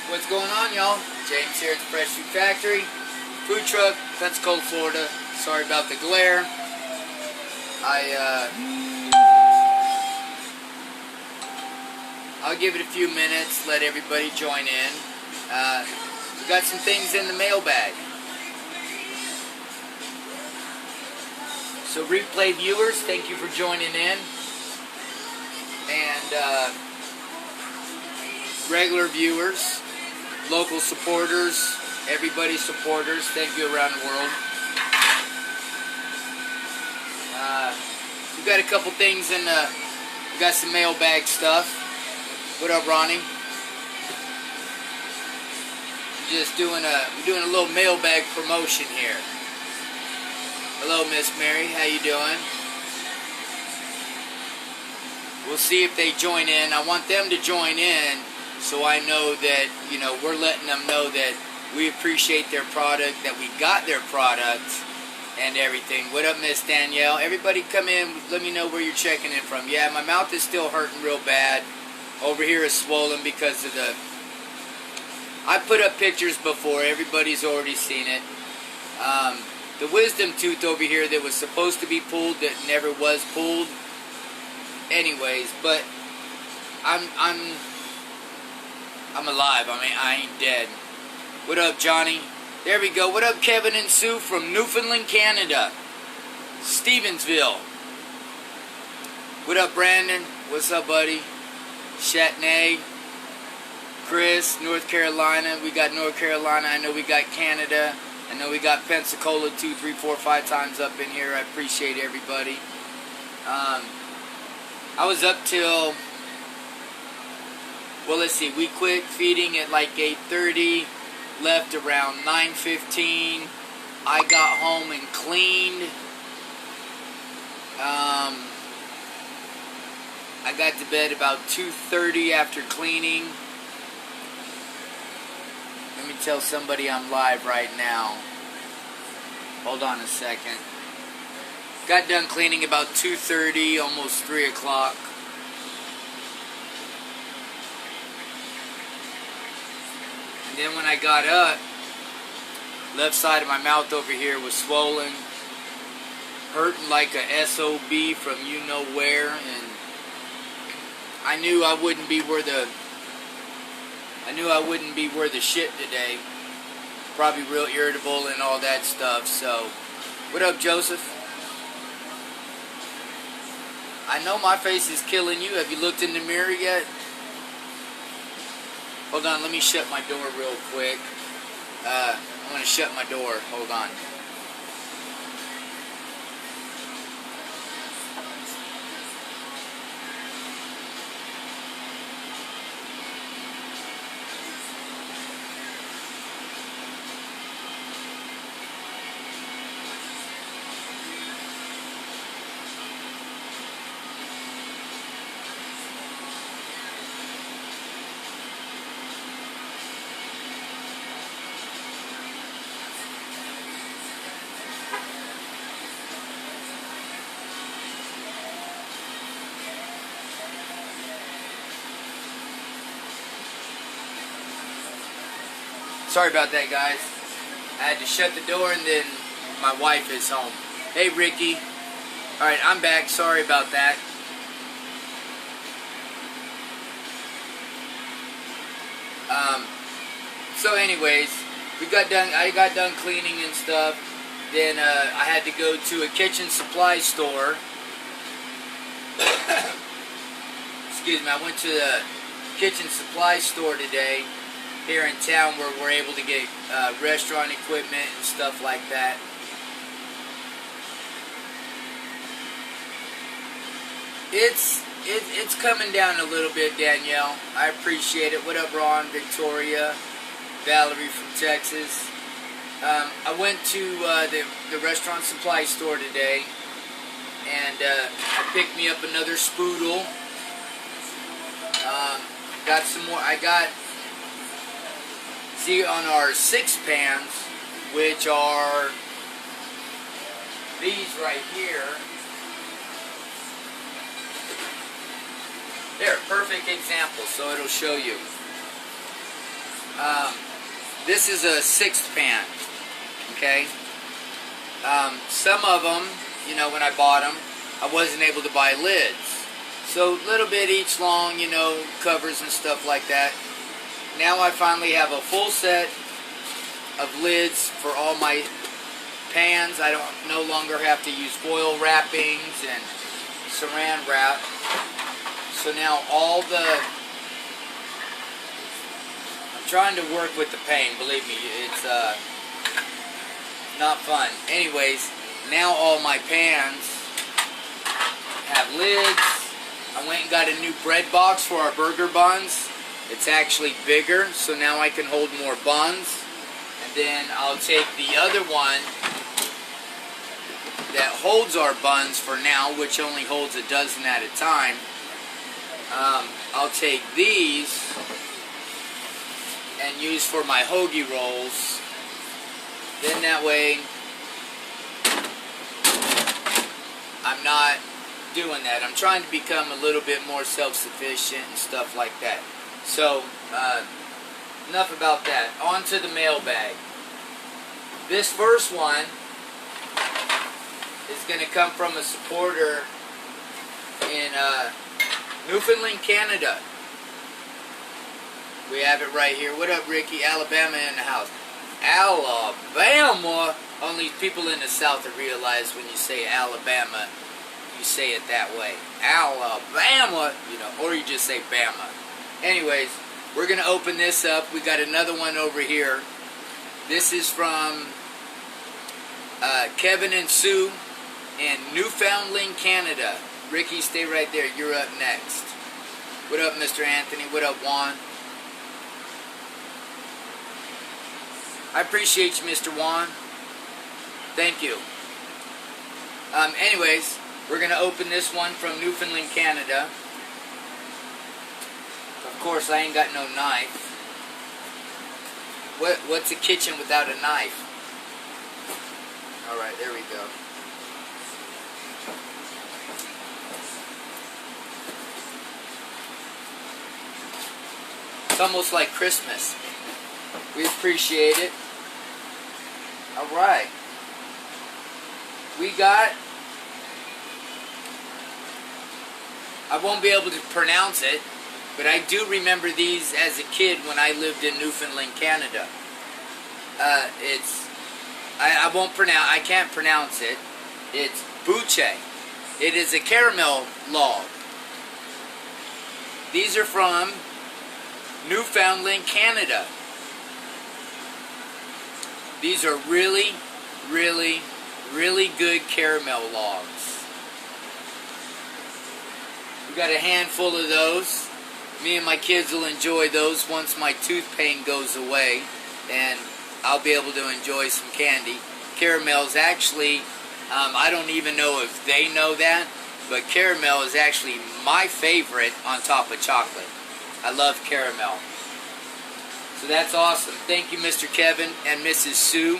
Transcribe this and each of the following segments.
What's going on, y'all? James here at the Fresh Food Factory. Food truck, Pensacola, Florida. Sorry about the glare. I'll give it a few minutes, let everybody join in. We got some things in the mailbag. So replay viewers, thank you for joining in. And regular viewers, local supporters, everybody's supporters, thank you around the world. We got a couple things in the, we got some mailbag stuff. What up, Ronnie? Just doing a little mailbag promotion here. Hello, Miss Mary, how you doing? We'll see if they join in. I want them to join in so I know that, you know, we're letting them know that we appreciate their product, that we got their product and everything. What up, Miss Danielle? Everybody come in, let me know where you're checking in from. Yeah, my mouth is still hurting real bad. Over here is swollen because of the... I put up pictures before, everybody's already seen it. The wisdom tooth over here that was supposed to be pulled that never was pulled. Anyways, but I'm alive. I mean, I ain't dead. What up, Johnny? There we go. What up, Kevin and Sue from Newfoundland, Canada? Stevensville. What up, Brandon? What's up, buddy? Chatney. Chris, North Carolina. We got North Carolina. I know we got Canada. I know we got Pensacola 2, 3, 4, 5 times up in here. I appreciate everybody. I was up till, well, let's see, we quit feeding at like 8:30, left around 9:15. I got home and cleaned. I got to bed about 2:30 after cleaning. Let me tell somebody I'm live right now. Hold on a second. Got done cleaning about 2:30, almost 3 o'clock. And then when I got up, left side of my mouth over here was swollen, hurting like a SOB from you know where, and I knew I wouldn't be worth the shit today. Probably real irritable and all that stuff. So, what up, Joseph? I know my face is killing you. Have you looked in the mirror yet? Hold on, let me shut my door real quick. I'm going to shut my door. Hold on. Sorry about that, guys. I had to shut the door and then my wife is home. Hey, Ricky. Alright, I'm back. Sorry about that. So anyways, I got done cleaning and stuff. Then I had to go to a kitchen supply store. Excuse me, I went to the kitchen supply store today here in town where we're able to get restaurant equipment and stuff like that. It's coming down a little bit, Danielle. I appreciate it. What up, Ron, Victoria, Valerie from Texas. I went to the restaurant supply store today, and I picked me up another spoodle. Got some more. See, on our 6 pans, which are these right here. There, perfect example, so it'll show you. This is a 6th pan, okay? Some of them, you know, when I bought them, I wasn't able to buy lids. So a little bit each long, you know, covers and stuff like that. Now I finally have a full set of lids for all my pans. I don't no longer have to use foil wrappings and saran wrap. So now all the... I'm trying to work with the pain, believe me, it's not fun. Anyways, now all my pans have lids. I went and got a new bread box for our burger buns. It's actually bigger, so now I can hold more buns. And then I'll take the other one that holds our buns for now, which only holds a dozen at a time. I'll take these and use for my hoagie rolls. Then that way I'm not doing that. I'm trying to become a little bit more self-sufficient and stuff like that. So enough about that. On to the mailbag. This first one is going to come from a supporter in Newfoundland, Canada. We have it right here. What up, Ricky? Alabama in the house. Alabama! Only people in the South have realized when you say Alabama, you say it that way. Alabama! You know, or you just say Bama. Anyways, we're going to open this up. We got another one over here. This is from Kevin and Sue in Newfoundland, Canada. Ricky, stay right there. You're up next. What up, Mr. Anthony? What up, Juan? I appreciate you, Mr. Juan. Thank you. Anyways, we're going to open this one from Newfoundland, Canada. Of course, I ain't got no knife. What's a kitchen without a knife? Alright, there we go. It's almost like Christmas. We appreciate it. Alright. We got... I won't be able to pronounce it, but I do remember these as a kid when I lived in Newfoundland, Canada. I can't pronounce it. It's buche. It is a caramel log. These are from Newfoundland, Canada. These are really, really, really good caramel logs. We got a handful of those. Me and my kids will enjoy those once my tooth pain goes away, and I'll be able to enjoy some candy. Caramels actually, I don't even know if they know that, but caramel is actually my favorite on top of chocolate. I love caramel. So that's awesome. Thank you, Mr. Kevin and Mrs. Sue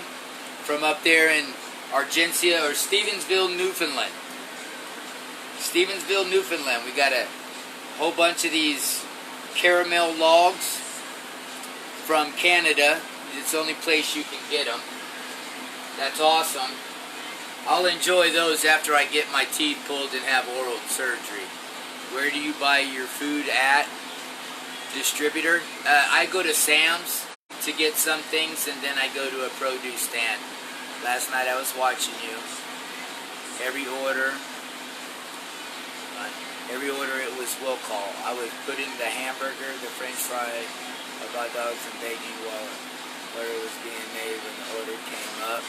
from up there in Argentia or Stevensville, Newfoundland. Stevensville, Newfoundland. We got a whole bunch of these caramel logs from Canada. It's the only place you can get them. That's awesome. I'll enjoy those after I get my teeth pulled and have oral surgery. Where do you buy your food at? Distributor? I go to Sam's to get some things, and then I go to a produce stand. Last night I was watching you. Every order it was will call. I was putting the hamburger, the french fry, the hot dogs, and bacon while order was being made when the order came up.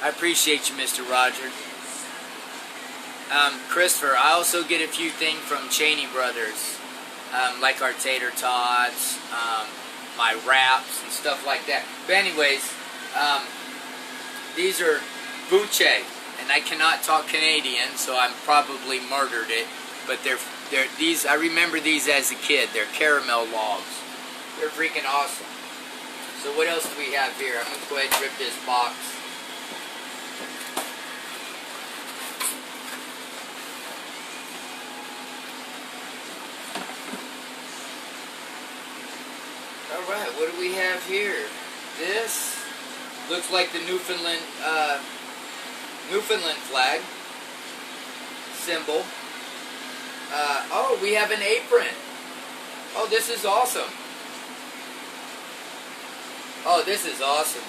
I appreciate you, Mr. Roger. Christopher, I also get a few things from Cheney Brothers, like our tater tots, my wraps, and stuff like that. But anyways, these are buche, and I cannot talk Canadian, so I'm probably murdered it. But they're these. I remember these as a kid. They're caramel logs. They're freaking awesome. So what else do we have here? I'm gonna go ahead and rip this box. right, what do we have here? This looks like the Newfoundland flag symbol. Oh, we have an apron. Oh, this is awesome. Oh, this is awesome.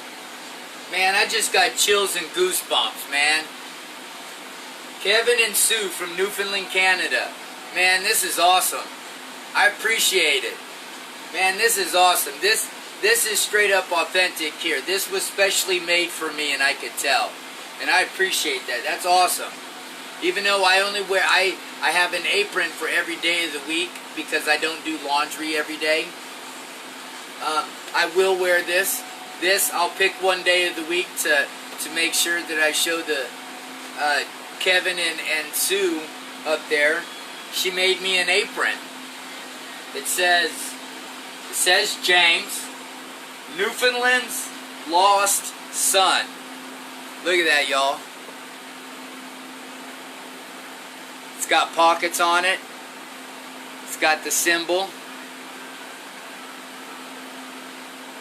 Man, I just got chills and goosebumps, man. Kevin and Sue from Newfoundland, Canada. Man, this is awesome. I appreciate it. Man, this is awesome. This is straight up authentic here. This was specially made for me, and I could tell. And I appreciate that. That's awesome. Even though I only wear, I have an apron for every day of the week because I don't do laundry every day. I will wear this. This, I'll pick one day of the week to make sure that I show the Kevin and Sue up there. She made me an apron. It says James, Newfoundland's lost son. Look at that, y'all. It's got pockets on it. It's got the symbol.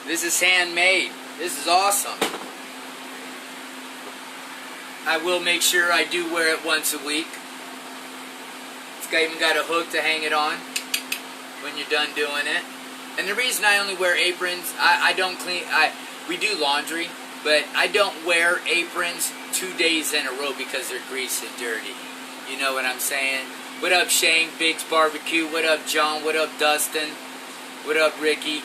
This is handmade. This is awesome. I will make sure I do wear it once a week. It's even got a hook to hang it on when you're done doing it. And the reason I only wear aprons, I don't clean, we do laundry, but I don't wear aprons 2 days in a row because they're greasy and dirty. You know what I'm saying? What up, Shane? Biggs Barbecue. What up, John? What up, Dustin? What up, Ricky?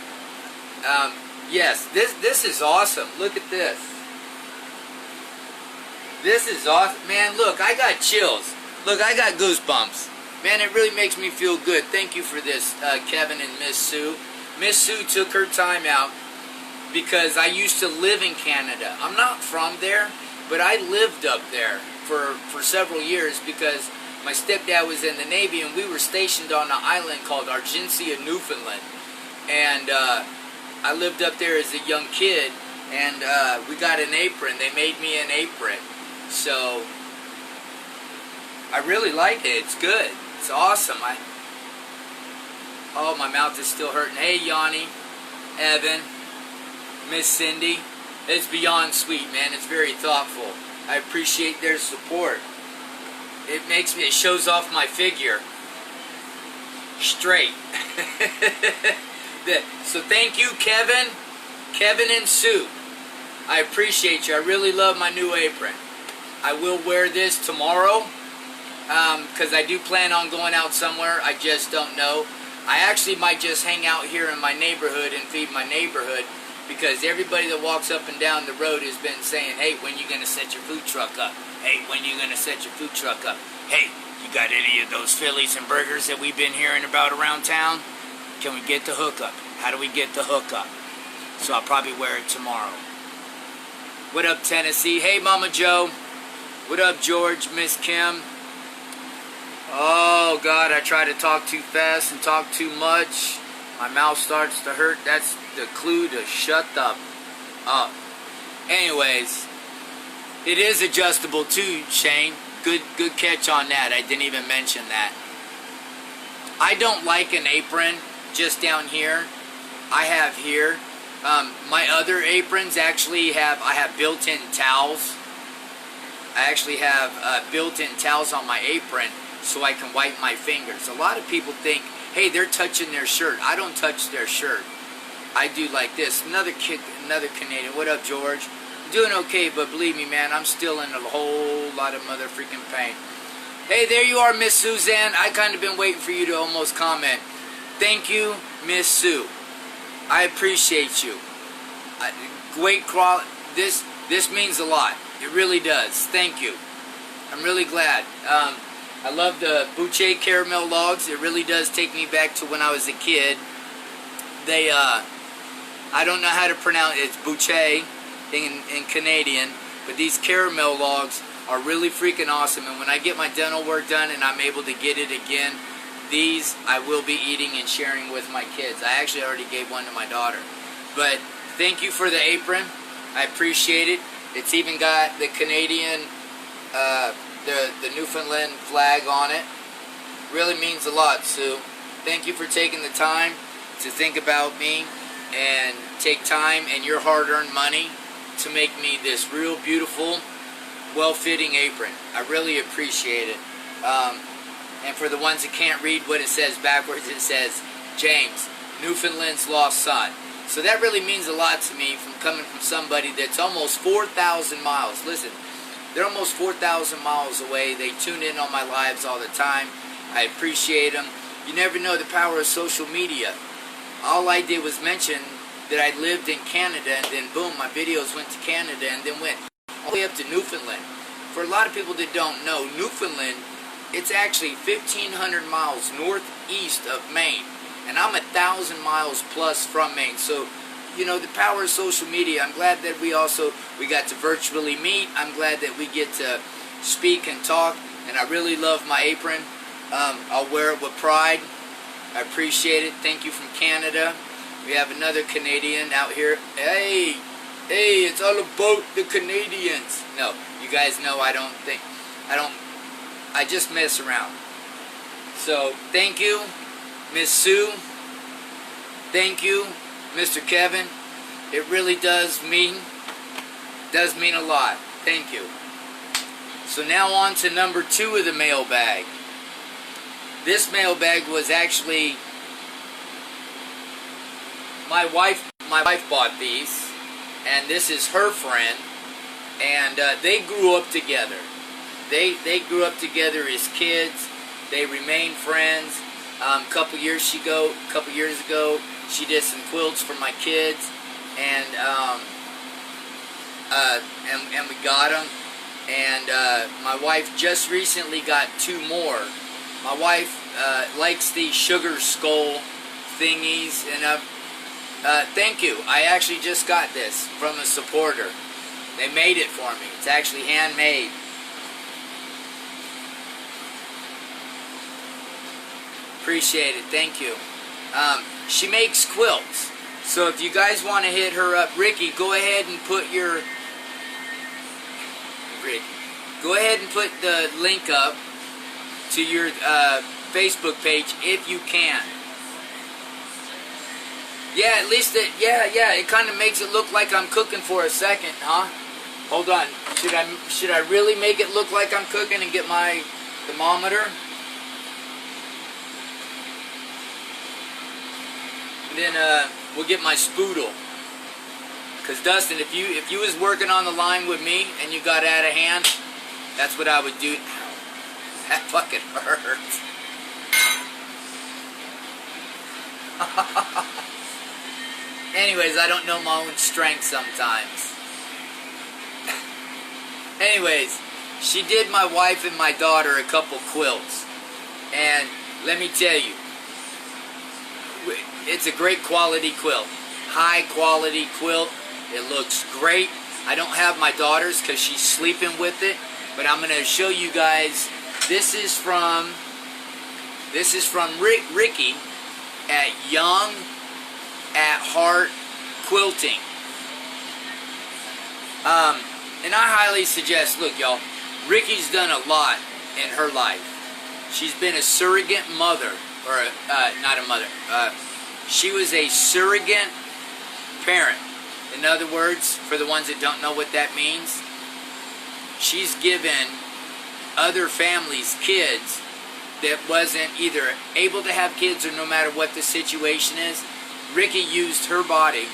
Yes, this is awesome. Look at this. This is awesome. Man, look, I got chills. Look, I got goosebumps. Man, it really makes me feel good. Thank you for this, Kevin and Miss Sue. Miss Sue took her time out because I used to live in Canada. I'm not from there, but I lived up there for several years because my stepdad was in the Navy and we were stationed on an island called Argencia, Newfoundland. And I lived up there as a young kid, and we got an apron. They made me an apron. So I really like it. It's good. It's awesome. Oh, my mouth is still hurting. Hey, Yanni, Evan, Miss Cindy. It's beyond sweet, man. It's very thoughtful. I appreciate their support. It shows off my figure straight. So thank you, Kevin and Sue. I appreciate you. I really love my new apron. I will wear this tomorrow because I do plan on going out somewhere. I just don't know. I actually might just hang out here in my neighborhood and feed my neighborhood because everybody that walks up and down the road has been saying, hey, when you going to set your food truck up? Hey, when you going to set your food truck up? Hey, you got any of those Phillies and burgers that we've been hearing about around town? Can we get the hookup? How do we get the hookup? So I'll probably wear it tomorrow. What up, Tennessee? Hey, Mama Joe. What up, George, Miss Kim? Oh, God, I try to talk too fast and talk too much. My mouth starts to hurt. That's the clue to shut up. Anyways, it is adjustable too, Shane. Good catch on that. I didn't even mention that. I don't like an apron just down here. I have here. My other aprons actually I have built-in towels. I actually have built-in towels on my apron so I can wipe my fingers. A lot of people think, hey, they're touching their shirt. I don't touch their shirt. I do like this. Another Canadian. What up, George? I'm doing okay, but believe me, man, I'm still in a whole lot of mother freaking pain. Hey, there you are, Miss Suzanne. I kind of been waiting for you to almost comment. Thank you, Miss Sue. I appreciate you. Great quality. This means a lot. It really does. Thank you. I'm really glad. I love the Boucher caramel logs. It really does take me back to when I was a kid. They, I don't know how to pronounce it. It's Boucher in Canadian. But these caramel logs are really freaking awesome. And when I get my dental work done and I'm able to get it again, these I will be eating and sharing with my kids. I actually already gave one to my daughter. But thank you for the apron. I appreciate it. It's even got the Canadian, the Newfoundland flag on it. Really means a lot, Sue. Thank you for taking the time to think about me. and take time and your hard-earned money to make me this real beautiful, well-fitting apron. I really appreciate it. And for the ones that can't read what it says backwards, it says, James, Newfoundland's lost son. So that really means a lot to me, from coming from somebody that's almost 4,000 miles. Listen, they're almost 4,000 miles away. They tune in on my lives all the time. I appreciate them. You never know the power of social media. All I did was mention that I lived in Canada, and then boom, my videos went to Canada and then went all the way up to Newfoundland. For a lot of people that don't know, Newfoundland, it's actually 1,500 miles northeast of Maine. And I'm 1,000 miles plus from Maine. So, you know, the power of social media. I'm glad that we got to virtually meet. I'm glad that we get to speak and talk. And I really love my apron. I'll wear it with pride. I appreciate it. Thank you from Canada. We have another Canadian out here. Hey, it's all about the Canadians. No, you guys know I just mess around. So, thank you, Miss Sue. Thank you, Mr. Kevin. It really does mean a lot. Thank you. So now on to number 2 of the mailbag. This mailbag was actually my wife bought these, and this is her friend, and they grew up together. They grew up together as kids. They remain friends. A couple years ago, she did some quilts for my kids, and we got them. And my wife just recently got 2 more. My wife likes these sugar skull thingies, and thank you. I actually just got this from a supporter. They made it for me. It's actually handmade. Appreciate it. Thank you. She makes quilts. So if you guys want to hit her up, Ricky, go ahead and put the link up to your Facebook page if you can. Yeah, at least it kind of makes it look like I'm cooking for a second, huh? Hold on. Should I really make it look like I'm cooking and get my thermometer? And then we'll get my spoodle. Cause Dustin, if you was working on the line with me and you got out of hand, that's what I would do. Ow, that fucking hurts. Anyways, I don't know my own strength sometimes. Anyways, she did my wife and my daughter a couple quilts. And let me tell you, it's a great quality quilt. High quality quilt. It looks great. I don't have my daughter's because she's sleeping with it. But I'm going to show you guys. This is from Ricky at Young at Heart Quilting. And I highly suggest, look y'all, Ricky's done a lot in her life. She's been a surrogate mother, or not a mother, she was a surrogate parent. In other words, for the ones that don't know what that means, she's given other families kids that wasn't either able to have kids or no matter what the situation is. Ricky used her body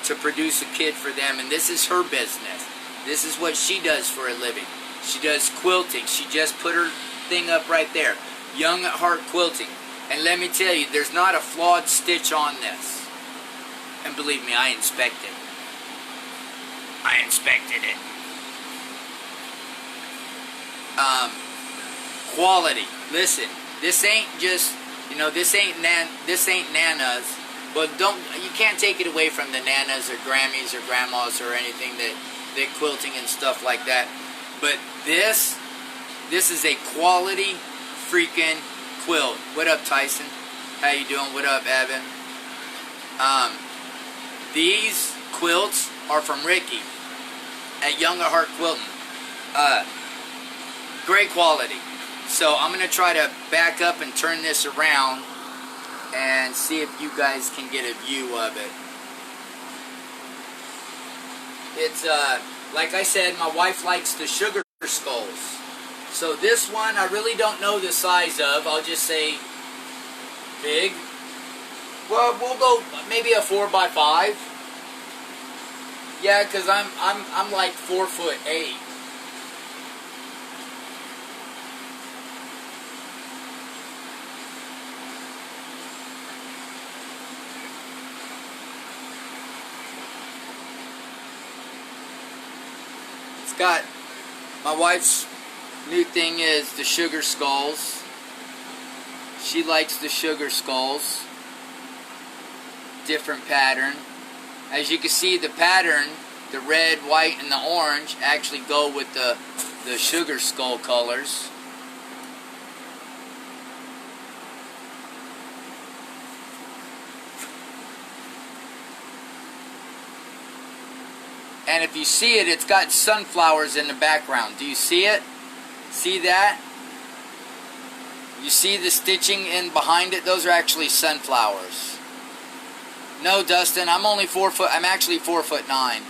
to produce a kid for them, and this is her business. This is what she does for a living. She does quilting. She just put her thing up right there. Young at Heart Quilting. And let me tell you, there's not a flawed stitch on this. And believe me, I inspected. I inspected it. Quality. Listen, this ain't just, you know, this ain't nanas. Well, you can't take it away from the nanas or Grammys or grandmas or anything that quilting and stuff like that. But this is a quality freaking quilt. What up, Tyson? How you doing? What up, Evan? These quilts are from Ricky at Young at Heart Quilting. Great quality. So I'm going to try to back up and turn this around and see if you guys can get a view of it. It's, like I said, my wife likes the sugar skulls. So this one, I really don't know the size of. I'll just say big. Well, we'll go maybe a 4x5. Yeah, because I'm like 4'8". It's got, my wife's new thing is the sugar skulls. She likes the sugar skulls. Different pattern. As you can see, the pattern, the red, white, and the orange actually go with the sugar skull colors. And if you see it, it's got sunflowers in the background. Do you see it? See that? You see the stitching in behind it? Those are actually sunflowers. No, Dustin, I'm only 4 foot. I'm actually 4'9".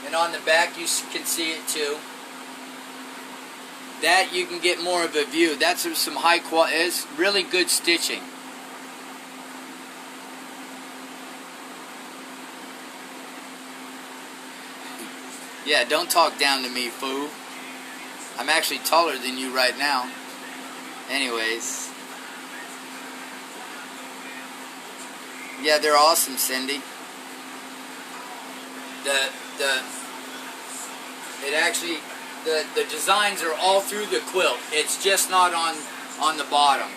And on the back, you can see it too. That you can get more of a view. That's some high quality. It's really good stitching. Yeah, don't talk down to me, fool. I'm actually taller than you right now. Anyways. Yeah, they're awesome, Cindy. The designs are all through the quilt. It's just not on the bottom.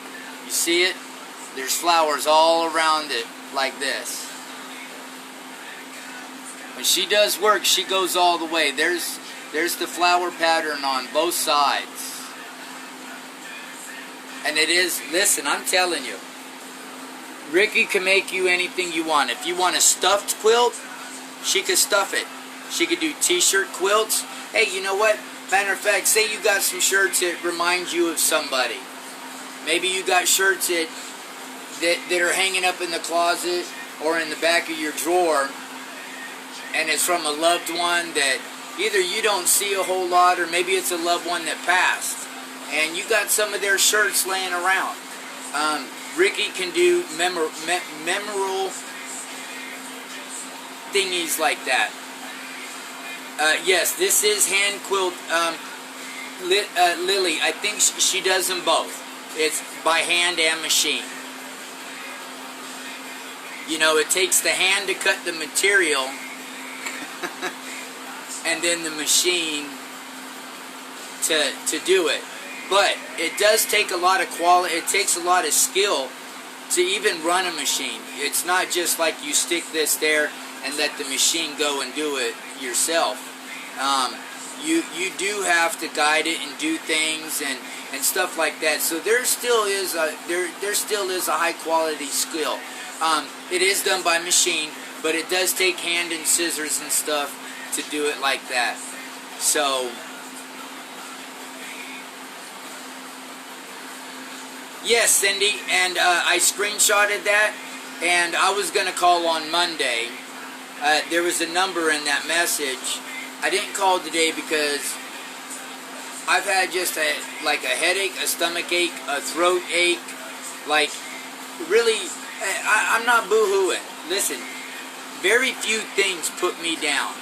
You see it? There's flowers all around it like this. When she does work, she goes all the way. There's the flower pattern on both sides. And it is, listen, I'm telling you, Ricky can make you anything you want. If you want a stuffed quilt, she could stuff it. She could do t-shirt quilts. Hey, you know what? Matter of fact, say you got some shirts that remind you of somebody. Maybe you got shirts that are hanging up in the closet or in the back of your drawer, and it's from a loved one that either you don't see a whole lot, or maybe it's a loved one that passed, and you got some of their shirts laying around. Ricky can do memorable thingies like that. Yes, this is hand quilt. Lily, I think she does them both. It's by hand and machine. You know, it takes the hand to cut the material and then the machine to do it. But it does take a lot of quality. It takes a lot of skill to even run a machine. It's not just like you stick this there and let the machine go and do it yourself. You do have to guide it and do things and stuff like that. So there still is a high quality skill. It is done by machine, but it does take hand and scissors and stuff to do it like that. So yes, Cindy, and I screenshotted that, and I was going to call on Monday. There was a number in that message. I didn't call today because I've had just a headache, a stomach ache, a throat ache. Like, really, I'm not boo-hooing. Listen, very few things put me down.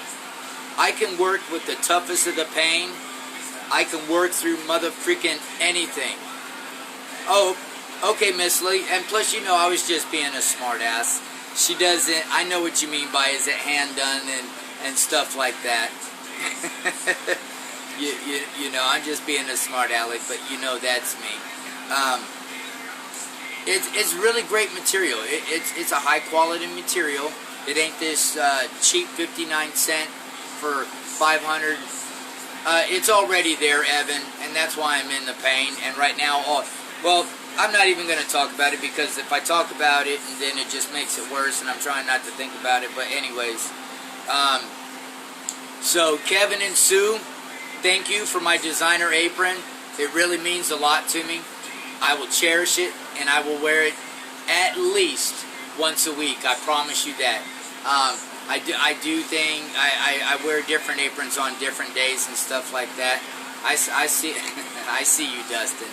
I can work with the toughest of the pain. I can work through mother-freaking anything. Oh, okay, Miss Lee. And plus, you know, I was just being a smart ass. She doesn't, I know what you mean by is it hand done and stuff like that. you know, I'm just being a smart aleck, but you know that's me. It's really great material. It's a high quality material. It ain't this cheap 59-cent for 500. It's already there, Evan, and that's why I'm in the pain. And right now, well, I'm not even going to talk about it, because if I talk about it, then it just makes it worse, and I'm trying not to think about it. But anyways, so Kevin and Sue, thank you for my designer apron. It really means a lot to me. I will cherish it, and I will wear it at least once a week. I promise you that. I wear different aprons on different days and stuff like that. I see I see you, Dustin.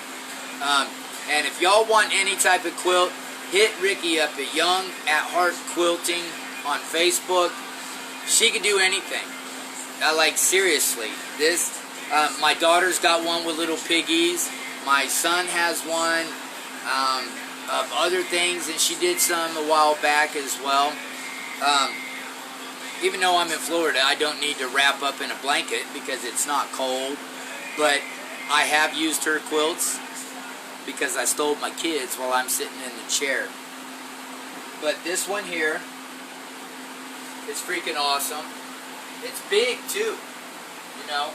And if y'all want any type of quilt, hit Ricky up at Young at Heart Quilting on Facebook. She can do anything. Like, seriously, this. My daughter's got one with little piggies. My son has one of other things, and she did some a while back as well. Even though I'm in Florida, I don't need to wrap up in a blanket because it's not cold. But I have used her quilts because I stole my kids while I'm sitting in the chair. But this one here is freaking awesome. It's big too, you know.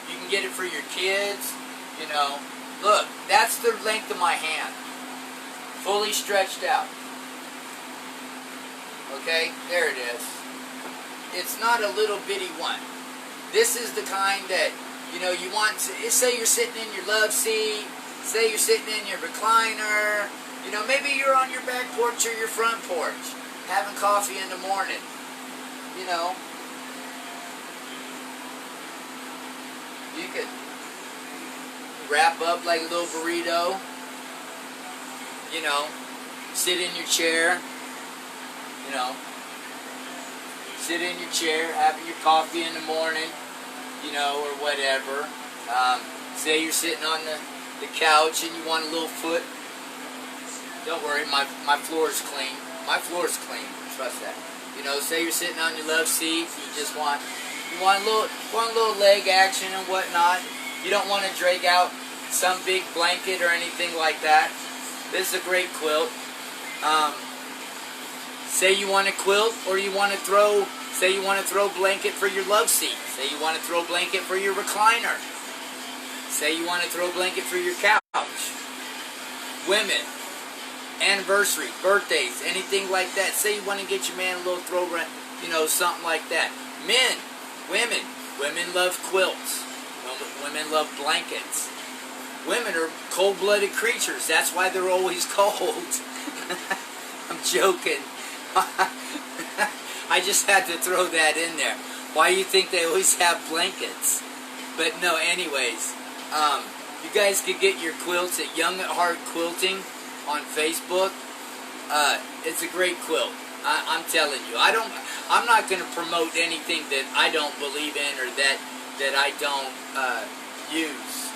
You can get it for your kids, you know. Look, that's the length of my hand. Fully stretched out. Okay, there it is. It's not a little bitty one. This is the kind that, you know, you want to, say you're sitting in your love seat, say you're sitting in your recliner, you know, maybe you're on your back porch or your front porch, having coffee in the morning, you know. You could wrap up like a little burrito, you know, sit in your chair, you know, sit in your chair, having your coffee in the morning, you know, or whatever. Say you're sitting on the couch and you want a little foot. Don't worry, my floor's clean. My floor's clean, trust that. You know, say you're sitting on your love seat, you just want a little leg action and whatnot. You don't want to drag out some big blanket or anything like that. This is a great quilt. Say you want to quilt, or you want to throw, say you want to throw blanket for your love seat. Say you want to throw blanket for your recliner. Say you want to throw blanket for your couch. Women, anniversary, birthdays, anything like that. Say you want to get your man a little throw, you know, something like that. Men, women love quilts. Women love blankets. Women are cold-blooded creatures. That's why they're always cold. I'm joking. I just had to throw that in there. Why you think they always have blankets? But no, anyways, you guys could get your quilts at Young at Heart Quilting on Facebook. It's a great quilt. I'm telling you. I'm not going to promote anything that I don't believe in or that I don't use.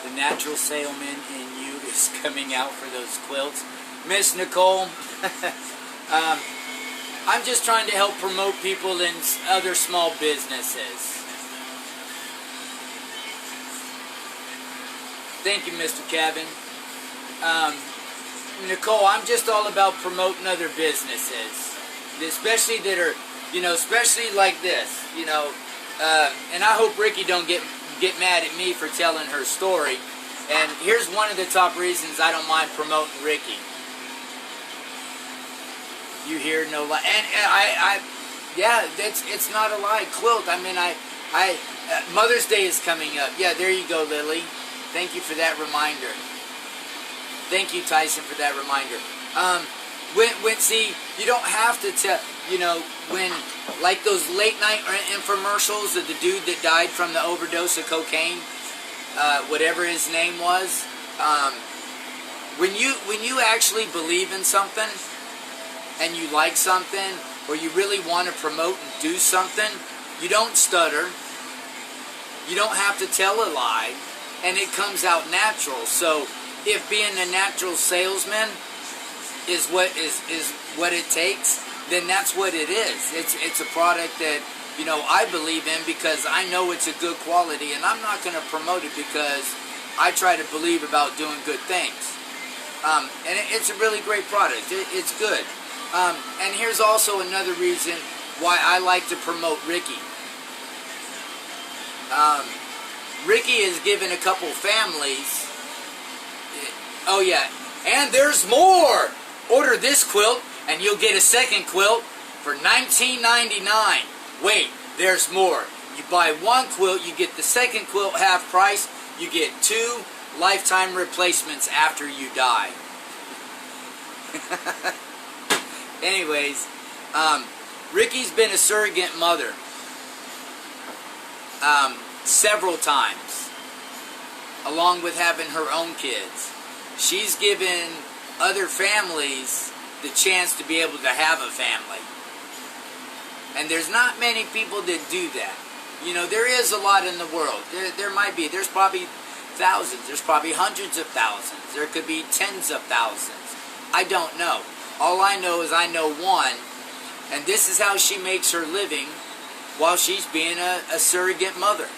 The natural salesman in you is coming out for those quilts. Miss Nicole, I'm just trying to help promote people in other small businesses. Thank you, Mr. Kevin. Nicole, I'm just all about promoting other businesses, especially that are, you know, especially like this, you know, and I hope Ricky don't get mad at me for telling her story. And here's one of the top reasons I don't mind promoting Ricky. You hear no lie, and yeah, it's not a lie. Quilt. I mean, Mother's Day is coming up. Yeah, there you go, Lily. Thank you for that reminder. Thank you, Tyson, for that reminder. See, you don't have to tell, you know, when, like those late night infomercials of the dude that died from the overdose of cocaine, whatever his name was, when you actually believe in something, and you like something, or you really want to promote and do something, you don't stutter, you don't have to tell a lie, and it comes out natural. So if being a natural salesman is what it takes, then that's what it is. It's a product that, you know, I believe in because I know it's a good quality, and I'm not going to promote it because I try to believe about doing good things. And it's a really great product. It's good. And here's also another reason why I like to promote Ricky. Ricky has given a couple families. Oh yeah, and there's more. Order this quilt, and you'll get a second quilt for $19.99. Wait, there's more. You buy one quilt, you get the second quilt half price. You get 2 lifetime replacements after you die. Anyways, Ricky's been a surrogate mother several times, along with having her own kids. She's given other families the chance to be able to have a family. And there's not many people that do that. You know, there is a lot in the world. There might be. There's probably thousands. There's probably hundreds of thousands. There could be tens of thousands. I don't know. All I know is I know one, and this is how she makes her living while she's being a surrogate mother.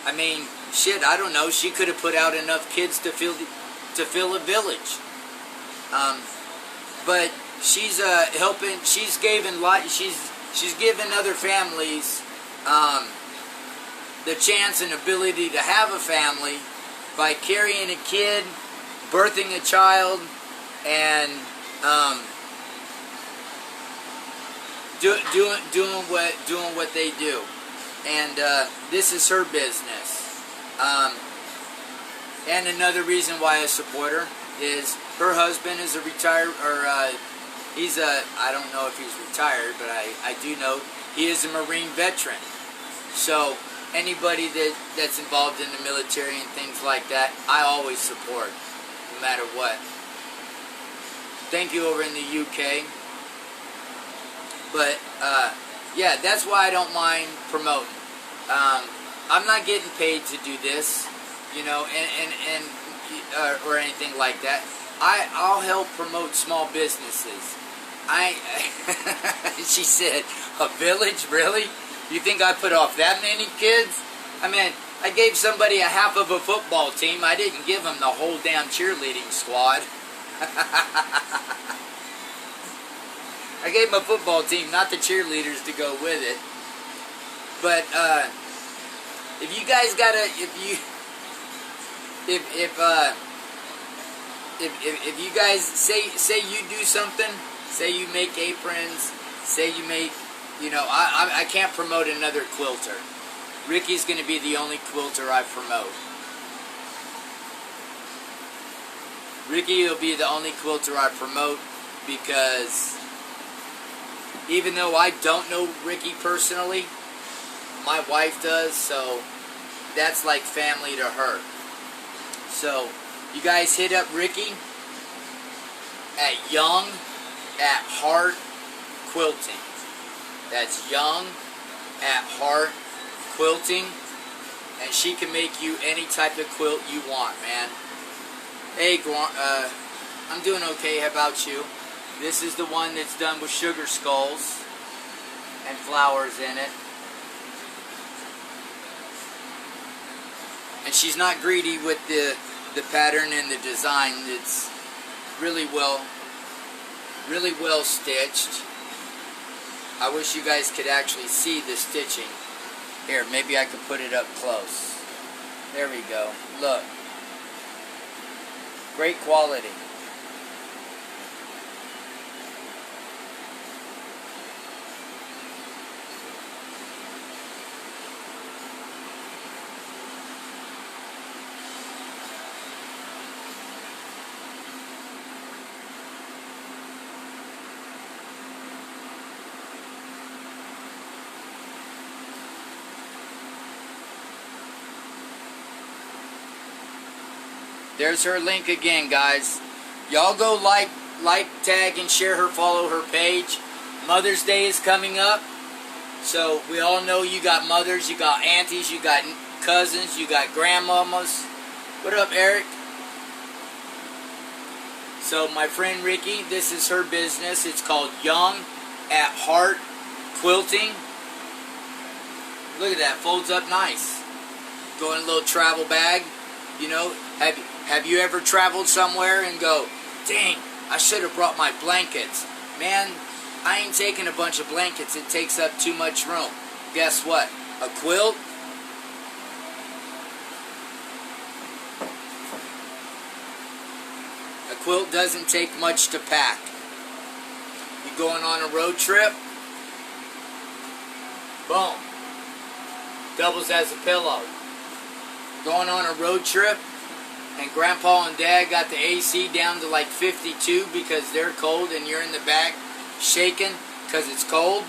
I mean, shit, I don't know. She could have put out enough kids to fill a village. But she's helping. She's given other families the chance and ability to have a family by carrying a kid, birthing a child, and doing what they do. And this is her business. And another reason why I support her is her husband is a retired, or he's a, I don't know if he's retired, but I do know he is a Marine veteran. So anybody that's involved in the military and things like that, I always support, no matter what. Thank you over in the UK. But yeah, that's why I don't mind promoting. I'm not getting paid to do this, you know, and or anything like that. I'll help promote small businesses. She said, a village, really? You think I put off that many kids? I mean, I gave somebody a half of a football team. I didn't give them the whole damn cheerleading squad. I gave them a football team, not the cheerleaders to go with it. But if you guys gotta, if you guys say you do something, say you make aprons, say you make, you know, I can't promote another quilter. Ricky's going to be the only quilter I promote. Ricky will be the only quilter I promote, because even though I don't know Ricky personally, my wife does, so that's like family to her. So you guys hit up Ricky at Young at Heart Quilting. That's Young at Heart Quilting, and she can make you any type of quilt you want, man. Hey, I'm doing okay. How about you? This is the one that's done with sugar skulls and flowers in it. And she's not greedy with the pattern and the design. It's really well stitched. I wish you guys could actually see the stitching. Here, maybe I could put it up close. There we go. Look. Great quality. There's her link again, guys. Y'all go like, tag, and share her, follow her page. Mother's Day is coming up. So we all know you got mothers, you got aunties, you got cousins, you got grandmamas. What up, Eric? So my friend Ricky, this is her business. It's called Young at Heart Quilting. Look at that, folds up nice. Go in a little travel bag. You know, have you ever traveled somewhere and go, dang, I should have brought my blankets. Man, I ain't taking a bunch of blankets. It takes up too much room. Guess what? A quilt? A quilt doesn't take much to pack. You going on a road trip? Boom. Doubles as a pillow. Going on a road trip? and Grandpa and Dad got the AC down to like 52 because they're cold and you're in the back shaking because it's cold,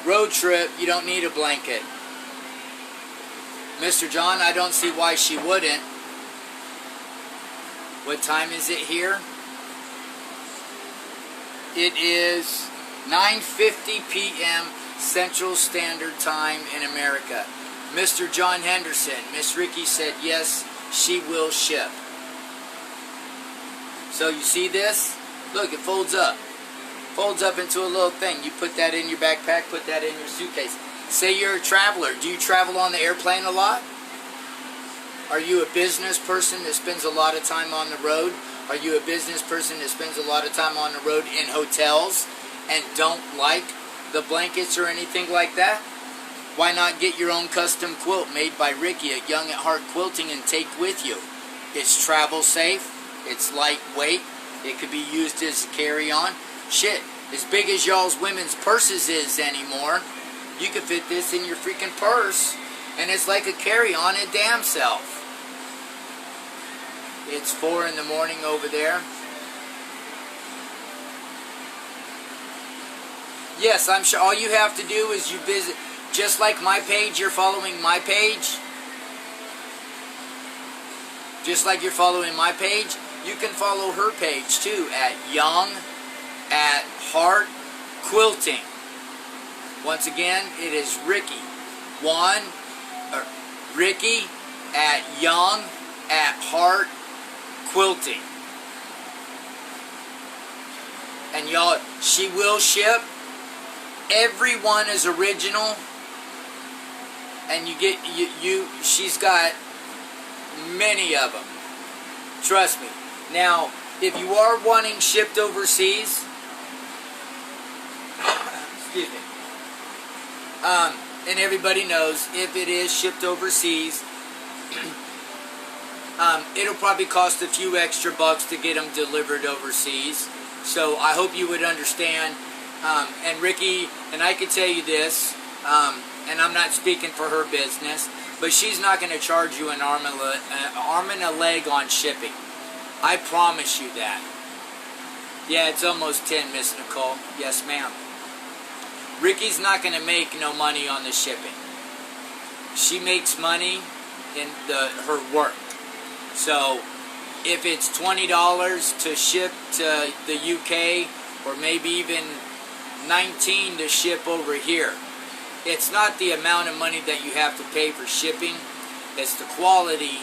road trip, you don't need a blanket. Mr. John, I don't see why she wouldn't. What time is it here? It is 9:50 p.m. Central Standard Time in America. Mr. John Henderson, Miss Ricky said yes, she will ship. So you see this? Look, it folds up. Folds up into a little thing. You put that in your backpack, put that in your suitcase. Say you're a traveler. Do you travel on the airplane a lot? Are you a business person that spends a lot of time on the road? Are you a business person that spends a lot of time on the road in hotels and don't like the blankets or anything like that? Why not get your own custom quilt made by Ricky at Young at Heart Quilting and take with you? It's travel safe. It's lightweight. It could be used as a carry-on. Shit, as big as y'all's women's purses is anymore, you could fit this in your freaking purse, and it's like a carry-on a damn self. It's 4 in the morning over there. Yes, I'm sure all you have to do is you visit, just like my page, you're following my page. Just like you're following my page, you can follow her page too at Young at Heart Quilting. Once again, it is Ricky. Ricky at Young at Heart Quilting. And y'all, she will ship. Everyone is original. And you get, she's got many of them. Trust me. Now, if you are wanting shipped overseas, excuse me, and everybody knows if it is shipped overseas, it'll probably cost a few extra bucks to get them delivered overseas. So I hope you would understand. And Ricky, and I can tell you this, and I'm not speaking for her business, but she's not going to charge you an arm and a leg on shipping. I promise you that. Yeah, it's almost 10, Miss Nicole. Yes, ma'am. Ricky's not going to make no money on the shipping. She makes money in her work. So, if it's $20 to ship to the UK, or maybe even $19 to ship over here, it's not the amount of money that you have to pay for shipping. It's the quality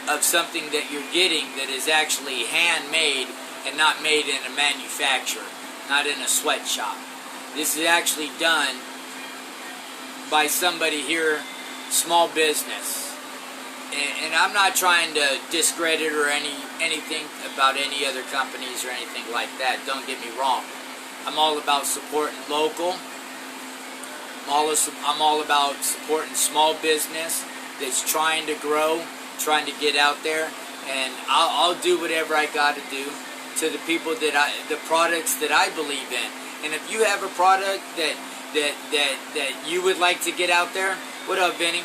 of something that you're getting that is actually handmade and not made in a manufacturer, not in a sweatshop. This is actually done by somebody here, small business. And I'm not trying to discredit or anything about any other companies or anything like that. Don't get me wrong. I'm all about supporting local. I'm all about supporting small business that's trying to grow, trying to get out there, and I'll do whatever I got to do to the people the products that I believe in. And if you have a product that you would like to get out there, what up, Benny?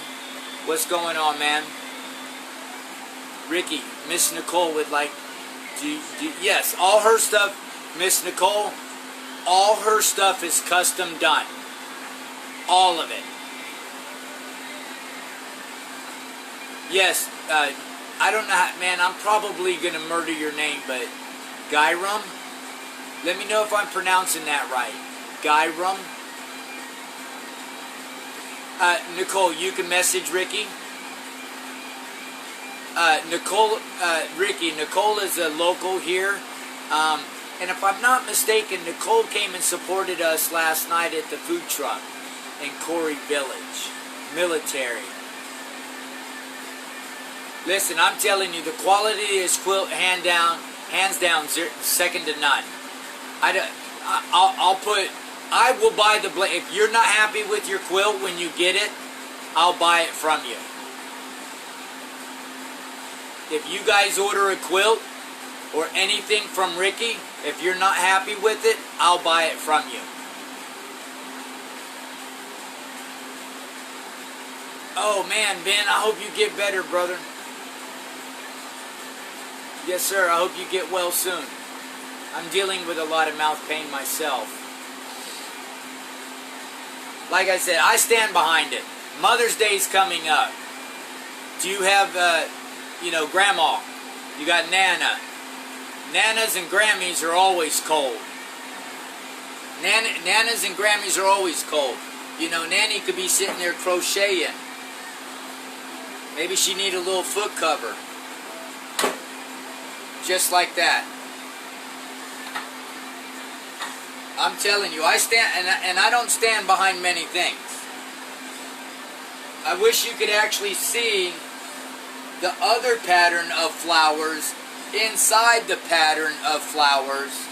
What's going on, man? Ricky, Miss Nicole would like yes, all her stuff, Miss Nicole, all her stuff is custom done. All of it. Yes, I don't know how, man, I'm probably going to murder your name, but Gyrum? Let me know if I'm pronouncing that right. Gyrum? Nicole, you can message Ricky. Nicole is a local here. And if I'm not mistaken, Nicole came and supported us last night at the food truck in Corey Village. Military. Listen, I'm telling you, the quality of this quilt, hands down, second to none. I will buy the blanket. If you're not happy with your quilt when you get it, I'll buy it from you. If you guys order a quilt or anything from Ricky, if you're not happy with it, I'll buy it from you. Oh man, Ben, I hope you get better, brother. Yes, sir. I hope you get well soon. I'm dealing with a lot of mouth pain myself. Like I said, I stand behind it. Mother's Day's coming up. Do you have, Grandma? You got Nana. Nanas and Grammies are always cold. Nanas and Grammies are always cold. Nanny could be sitting there crocheting. Maybe she need a little foot cover. Just like that. I'm telling you, I stand, and I don't stand behind many things. I wish you could actually see the other pattern of flowers inside the pattern of flowers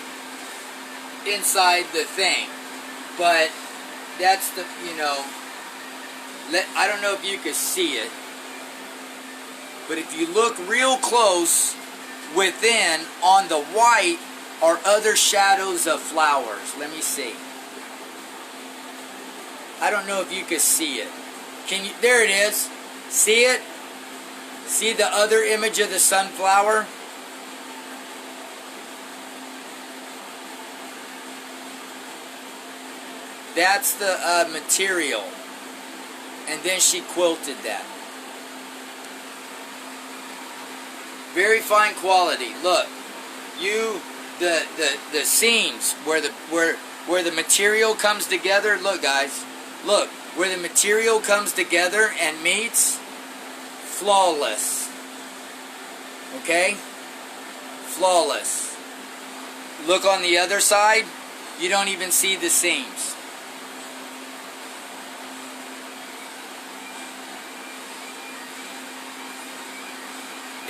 inside the thing. But that's the, I don't know if you could see it, but if you look real close within on the white are other shadows of flowers. Let me see. I don't know if you could see it. Can you? There it is. See it? See the other image of the sunflower? That's the material. And then she quilted that. Very fine quality. Look, the seams where the material comes together. Look, guys, look where the material comes together and meets. Flawless. Okay, flawless. Look on the other side. You don't even see the seams.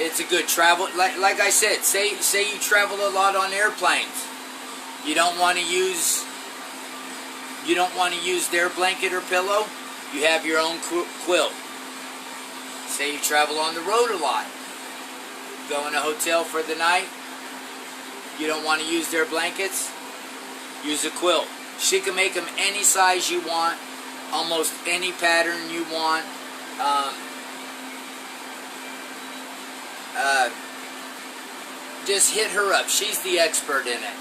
It's a good travel. Like I said, say you travel a lot on airplanes. You don't want to use their blanket or pillow. You have your own quilt. Say you travel on the road a lot. Go in a hotel for the night. You don't want to use their blankets. Use a quilt. She can make them any size you want, almost any pattern you want. Just hit her up. She's the expert in it.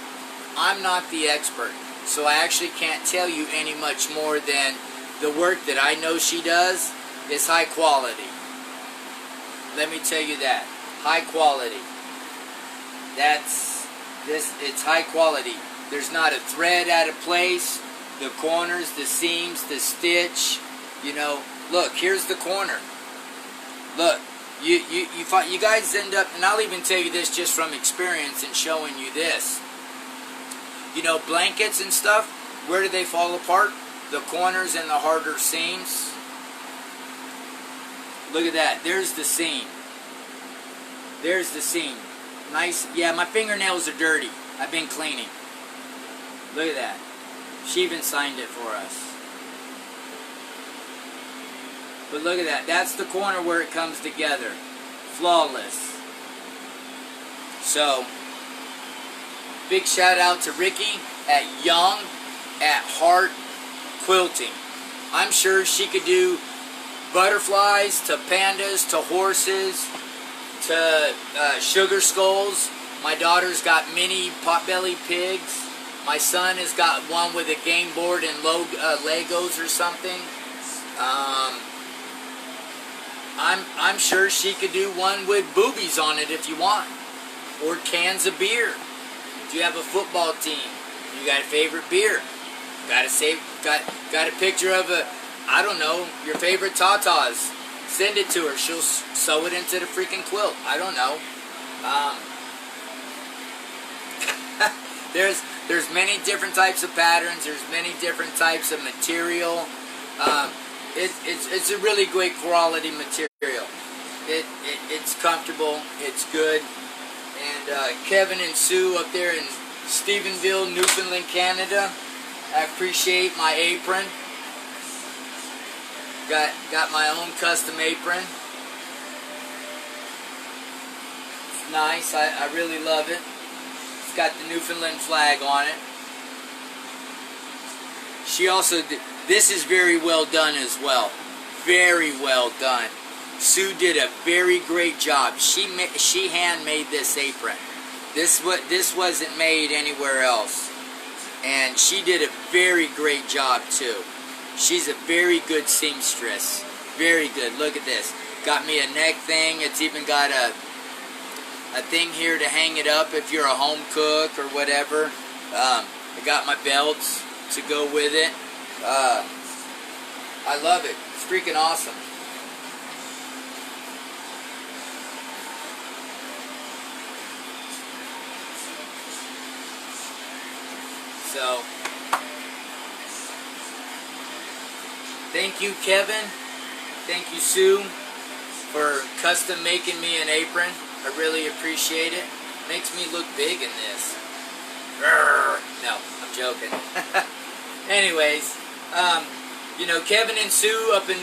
I'm not the expert, so I actually can't tell you any much more than the work that I know she does is high quality. Let me tell you that. High quality. It's high quality. There's not a thread out of place. The corners, the seams, the stitch. Look, here's the corner. Look. You guys end up, and I'll even tell you this just from experience and showing you this. Blankets and stuff, where do they fall apart? The corners and the harder seams. Look at that. There's the seam. There's the seam. Nice. Yeah, my fingernails are dirty. I've been cleaning. Look at that. She even signed it for us. But look at that. That's the corner where it comes together. Flawless. So, big shout out to Ricky at Young at Heart Quilting. I'm sure she could do butterflies to pandas to horses to sugar skulls. My daughter's got mini potbelly pigs. My son has got one with a game board and Legos or something. I'm sure she could do one with boobies on it if you want. Or cans of beer. Do you have a football team? You got a favorite beer? Got a picture of your favorite tatas. Send it to her. She'll sew it into the freaking quilt. I don't know. There's many different types of patterns. There's many different types of material. It's a really great quality material. It's comfortable. It's good. And Kevin and Sue up there in Stephenville, Newfoundland, Canada. I appreciate my apron. Got my own custom apron. It's nice. I really love it. It's got the Newfoundland flag on it. She also did. This is very well done as well. Very well done. Sue did a very great job. She handmade this apron. This wasn't made anywhere else, and she did a very great job too. She's a very good seamstress. Very good. Look at this. Got me a neck thing. It's even got a thing here to hang it up if you're a home cook or whatever. I got my belts to go with it. I love it. It's freaking awesome. So, thank you, Kevin. Thank you, Sue, for custom making me an apron. I really appreciate it. Makes me look big in this. No, I'm joking. Anyways, you know, Kevin and Sue up in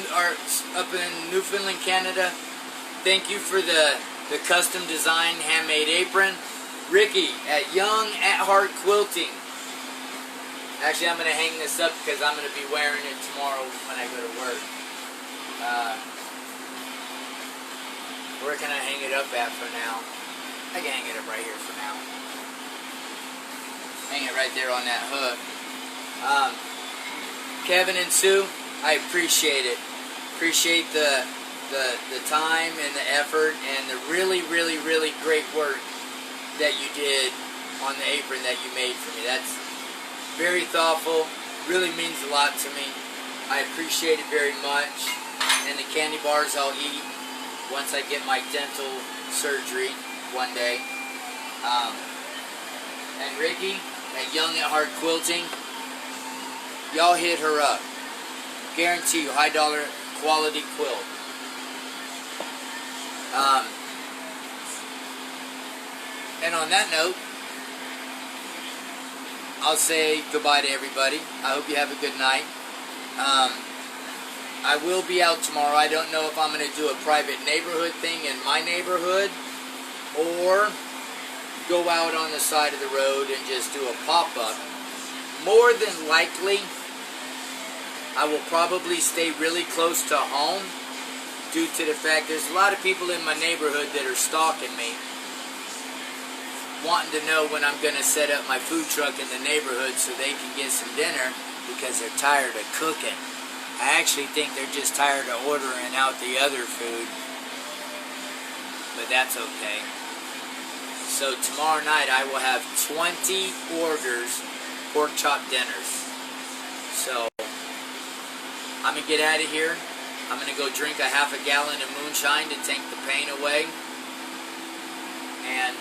Newfoundland, Canada, thank you for the custom design handmade apron. Ricky at Young at Heart Quilting. Actually, I'm going to hang this up because I'm going to be wearing it tomorrow when I go to work. Where can I hang it up at for now? I can hang it up right here for now. Hang it right there on that hook. Kevin and Sue, I appreciate it. Appreciate the time and the effort and the really, really, really great work that you did on the apron that you made for me. That's very thoughtful. Really means a lot to me. I appreciate it very much. And the candy bars I'll eat once I get my dental surgery one day. And Ricky at Young at Heart Quilting, y'all hit her up. Guarantee you, high dollar quality quilt. And on that note, I'll say goodbye to everybody. I hope you have a good night. I will be out tomorrow. I don't know if I'm going to do a private neighborhood thing in my neighborhood or go out on the side of the road and just do a pop-up. More than likely, I will probably stay really close to home due to the fact there's a lot of people in my neighborhood that are stalking me, wanting to know when I'm going to set up my food truck in the neighborhood so they can get some dinner because they're tired of cooking. I actually think they're just tired of ordering out the other food, but that's okay. So tomorrow night I will have 20 orders pork chop dinners. So I'm going to get out of here. I'm going to go drink a half a gallon of moonshine to take the pain away. And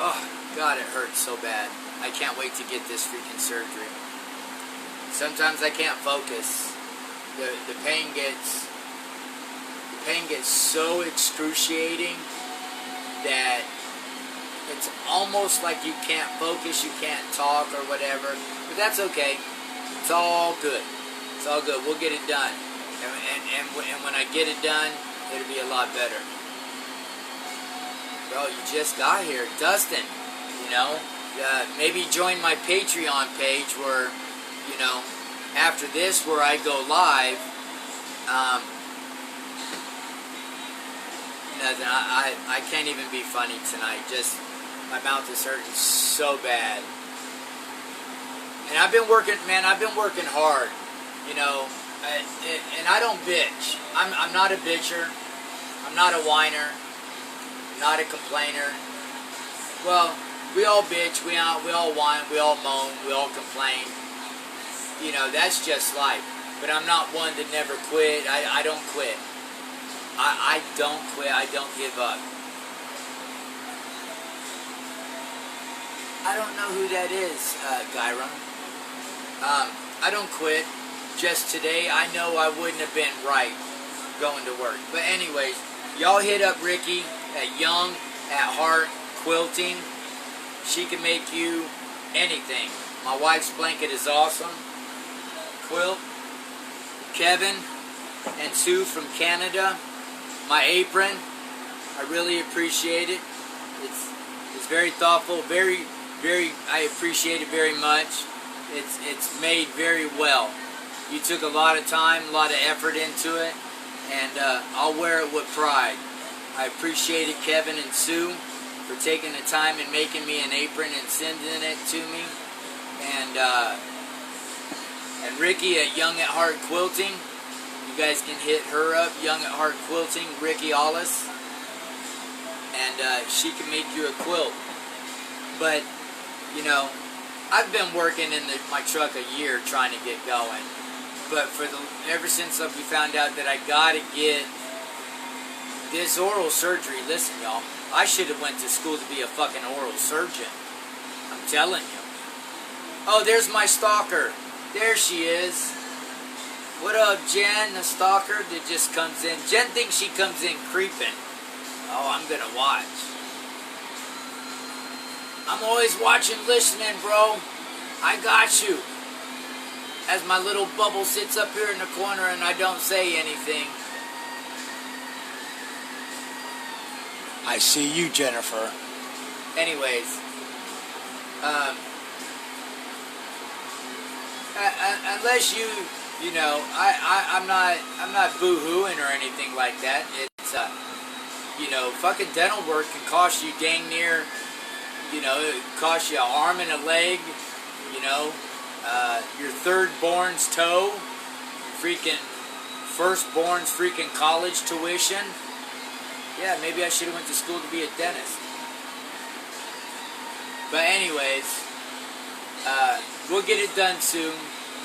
oh God, it hurts so bad. I can't wait to get this freaking surgery. Sometimes I can't focus. The pain gets so excruciating that it's almost like you can't focus, you can't talk or whatever. But that's okay. It's all good. It's all good. We'll get it done. And when I get it done, it'll be a lot better. Bro, you just got here. Dustin, you know, maybe join my Patreon page where, you know, after this where I go live, nothing. I can't even be funny tonight. Just, my mouth is hurting so bad. And I've been working, man, I've been working hard, you know, and I don't bitch. I'm not a bitcher. I'm not a whiner. I'm not a complainer. Well, we all bitch, we all whine, we all moan, we all complain. You know, that's just life. But I'm not one to never quit. I don't quit. I don't quit. I don't give up. I don't know who that is, Gyram. I don't quit. Just today, I know I wouldn't have been right going to work. But anyways, y'all hit up Ricky at Young at Heart Quilting. She can make you anything. My wife's blanket is awesome. Quilt. Kevin and Sue from Canada. My apron. I really appreciate it. It's very thoughtful. I appreciate it very much. It's made very well. You took a lot of time, a lot of effort into it, and I'll wear it with pride. I appreciate it, Kevin and Sue, for taking the time and making me an apron and sending it to me. And Ricky at Young at Heart Quilting. You guys can hit her up, Young at Heart Quilting, Ricky Ollis. And she can make you a quilt. But, you know, I've been working in my truck a year trying to get going. But ever since we found out that I gotta get this oral surgery, listen y'all, I should have went to school to be a fucking oral surgeon. I'm telling you. Oh, there's my stalker. There she is. What up, Jen, the stalker that just comes in. Jen thinks she comes in creeping. Oh, I'm gonna watch. I'm always watching, listening, bro. I got you. As my little bubble sits up here in the corner and I don't say anything. I see you, Jennifer. Anyways, unless you know, I'm not boo-hooing or anything like that. It's you know, fucking dental work can cost you dang near, you know, it costs you an arm and a leg, you know, your third-born's toe, freaking first-born's freaking college tuition. Yeah, maybe I should have went to school to be a dentist. But anyways, we'll get it done soon.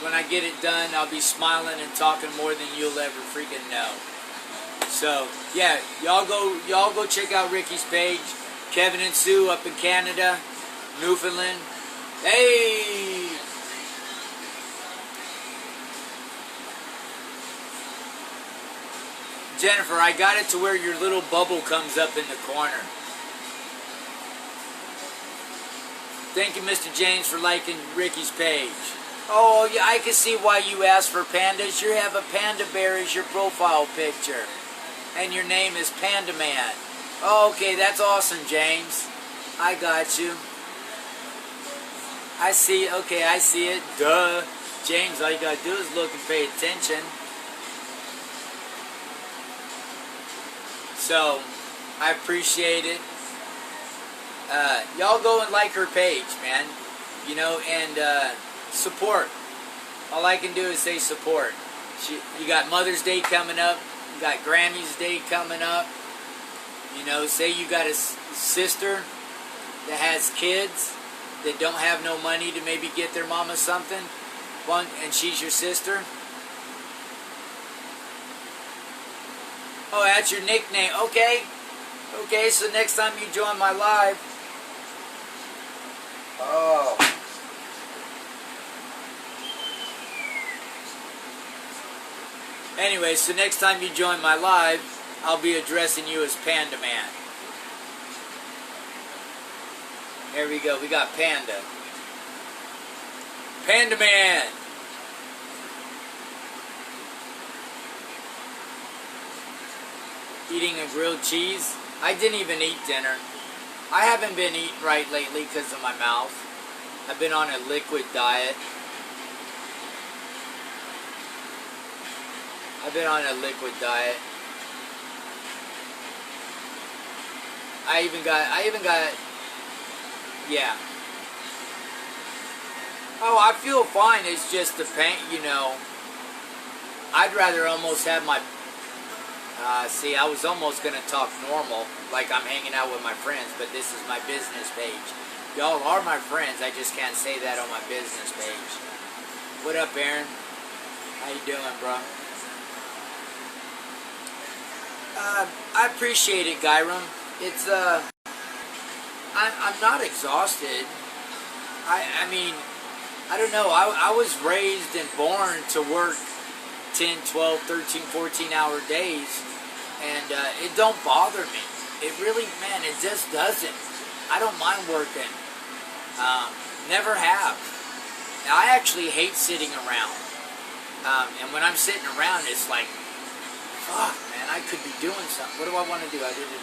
When I get it done, I'll be smiling and talking more than you'll ever freaking know. So, yeah, y'all go check out Ricky's page. Kevin and Sue up in Canada, Newfoundland. Hey! Jennifer, I got it to where your little bubble comes up in the corner. Thank you, Mr. James, for liking Ricky's page. Oh, yeah, I can see why you asked for pandas. You have a panda bear as your profile picture. And your name is Panda Man. Oh, okay, that's awesome, James. I got you. I see, okay, I see it. Duh. James, all you gotta do is look and pay attention. So, I appreciate it. Y'all go and like her page, man. You know, and support. All I can do is say support. You got Mother's Day coming up. You got Grammy's Day coming up. You know, say you got a sister that has kids that don't have no money to maybe get their mama something, and she's your sister. Oh, that's your nickname. Okay. Okay, so next time you join my live. Oh. Anyway, so next time you join my live, I'll be addressing you as Panda Man. There we go. We got Panda. Panda Man. Eating a grilled cheese. I didn't even eat dinner. I haven't been eating right lately because of my mouth. I've been on a liquid diet. I've been on a liquid diet. I even got, yeah. Oh, I feel fine. It's just the pain, you know. I'd rather almost have my, see, I was almost going to talk normal, like I'm hanging out with my friends, but this is my business page. Y'all are my friends, I just can't say that on my business page. What up, Aaron? How you doing, bro? I appreciate it, Gyram. It's, I'm not exhausted. I mean, I don't know, I was raised and born to work 10, 12, 13, 14-hour days, and it don't bother me. It really, man, it just doesn't. I don't mind working. Never have. Now, I actually hate sitting around. And when I'm sitting around, it's like, fuck, man, I could be doing something. What do I want to do? I did it.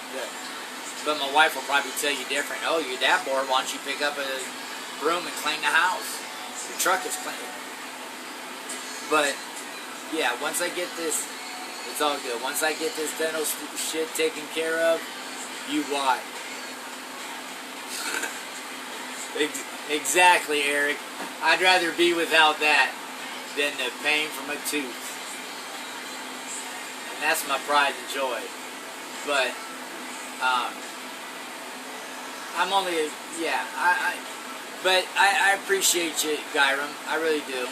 But my wife will probably tell you different. Oh, you're that bored. Why don't you pick up a broom and clean the house? Your truck is clean. But yeah, once I get this, it's all good. Once I get this dental shit taken care of, you watch. Exactly, Eric. I'd rather be without that than the pain from a tooth. And that's my pride and joy. But, I'm only, yeah, but I appreciate you, Gyram. I really do.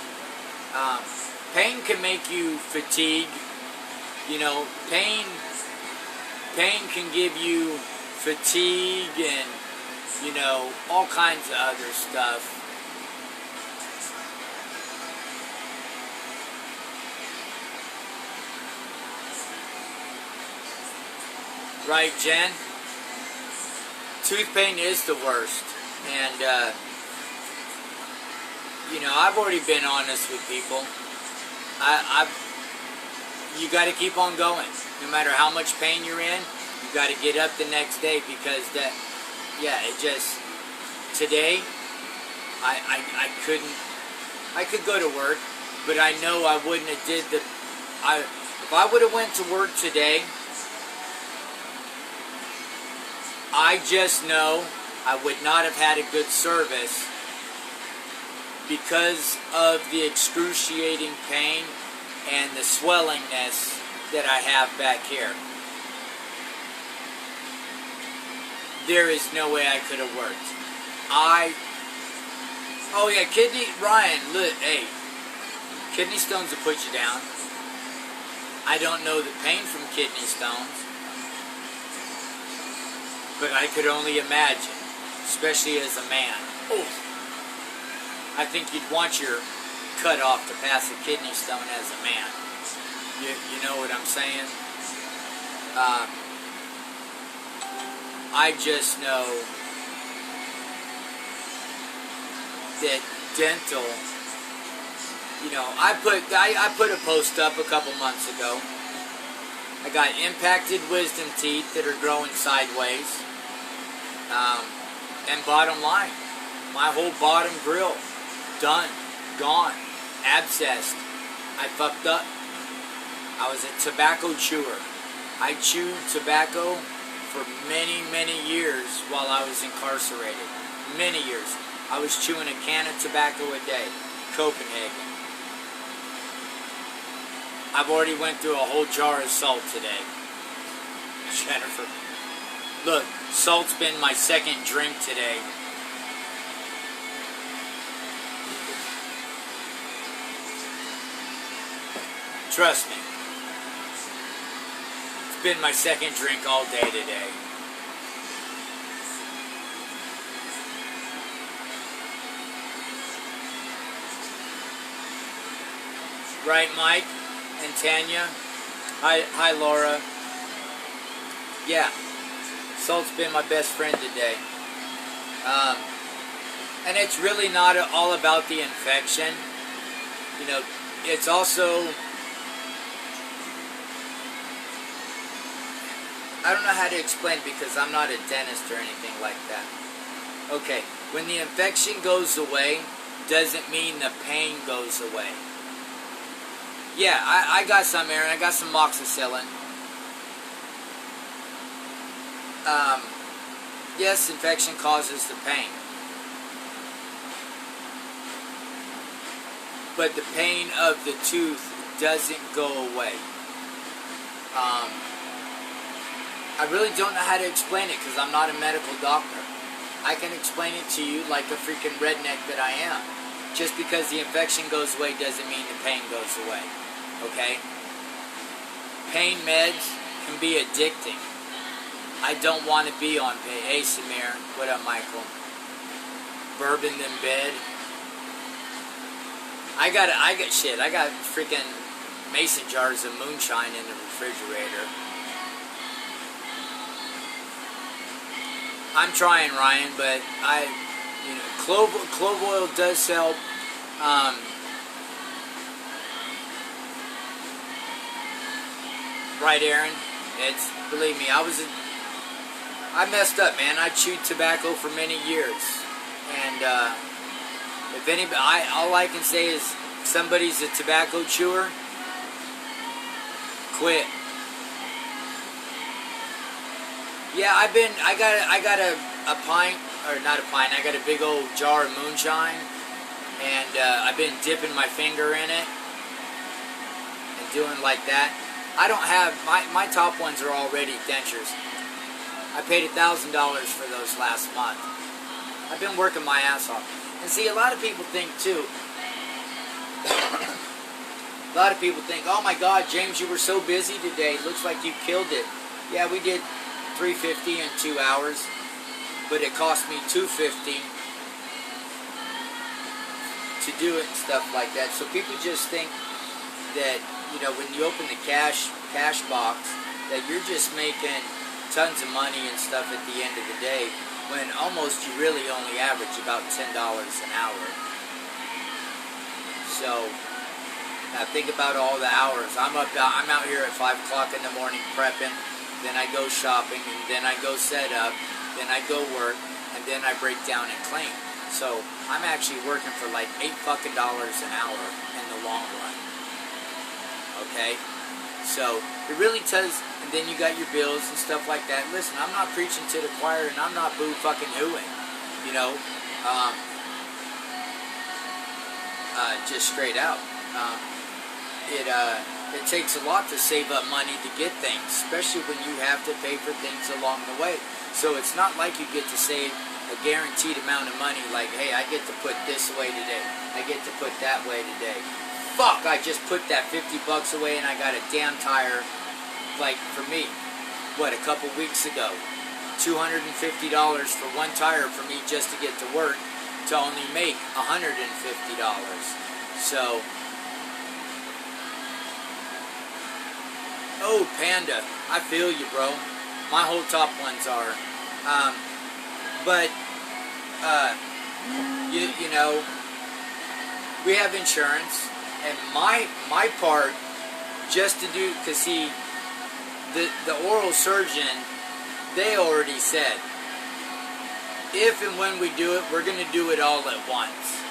Pain can make you fatigue. You know, pain can give you fatigue and, you know, all kinds of other stuff. Right, Jen? Tooth pain is the worst. And, you know, I've already been honest with people. You got to keep on going. No matter how much pain you're in, you got to get up the next day, because that, yeah, it just, today, I could go to work, but I know I wouldn't have did the, if I would have went to work today, I just know I would not have had a good service because of the excruciating pain and the swellingness that I have back here. There is no way I could have worked. Oh yeah, Ryan, look, hey, kidney stones will put you down. I don't know the pain from kidney stones, but I could only imagine, especially as a man. Oh, I think you'd want your cut off to pass a kidney stone as a man. You know what I'm saying? I just know that dental, you know, I put a post up a couple months ago. I got impacted wisdom teeth that are growing sideways. And bottom line, my whole bottom grill, done, gone, abscessed. I fucked up. I was a tobacco chewer. I chewed tobacco for many, many years while I was incarcerated. Many years. I was chewing a can of tobacco a day. Copenhagen. I've already went through a whole jar of salt today. Jennifer. Look, salt's been my second drink today. Trust me. It's been my second drink all day today. Right, Mike and Tanya? Hi, Laura. Yeah, salt's been my best friend today. And it's really not all about the infection. You know, it's also, I don't know how to explain it because I'm not a dentist or anything like that. Okay, when the infection goes away, doesn't mean the pain goes away. Yeah, I got some, Aaron. I got some moxicillin. Yes, infection causes the pain. But the pain of the tooth doesn't go away. I really don't know how to explain it because I'm not a medical doctor. I can explain it to you like a freaking redneck that I am. Just because the infection goes away doesn't mean the pain goes away. Okay? Pain meds can be addicting. I don't want to be on pain. Hey, Samir. What up, Michael? Bourbon in bed. I got shit. I got freaking mason jars of moonshine in the refrigerator. I'm trying, Ryan, but clove oil does help. Right, Aaron? It's, believe me, I messed up, man. I chewed tobacco for many years. And, if anybody, all I can say is, if somebody's a tobacco chewer, quit. Yeah, I got a pint, or not a pint, I got a big old jar of moonshine, and I've been dipping my finger in it and doing like that. I don't have, my top ones are already dentures. I paid $1,000 for those last month. I've been working my ass off. And see, a lot of people think too, a lot of people think, oh my God, James, you were so busy today. Looks like you killed it. Yeah, we did $350 in 2 hours, but it cost me $250 to do it and stuff like that. So people just think that, you know, when you open the cash box, that you're just making tons of money and stuff at the end of the day, when almost you really only average about $10 an hour. So now think about all the hours. I'm out here at 5 o'clock in the morning prepping. Then I go shopping, and then I go set up, then I go work, and then I break down and clean. So I'm actually working for like $8 fucking an hour in the long run. Okay? So it really does, and then you got your bills and stuff like that. Listen, I'm not preaching to the choir, and I'm not boo fucking hooing, you know, just straight out. It takes a lot to save up money to get things, especially when you have to pay for things along the way. So it's not like you get to save a guaranteed amount of money, like, hey, I get to put this away today, I get to put that away today. Fuck, I just put that $50 away and I got a damn tire, like, for me, what, a couple weeks ago, $250 for one tire for me just to get to work, to only make $150. So, oh, Panda, I feel you, bro. My whole top ones are. But, you know, we have insurance, and my part, just to do, because see, the oral surgeon, they already said, if and when we do it, we're going to do it all at once.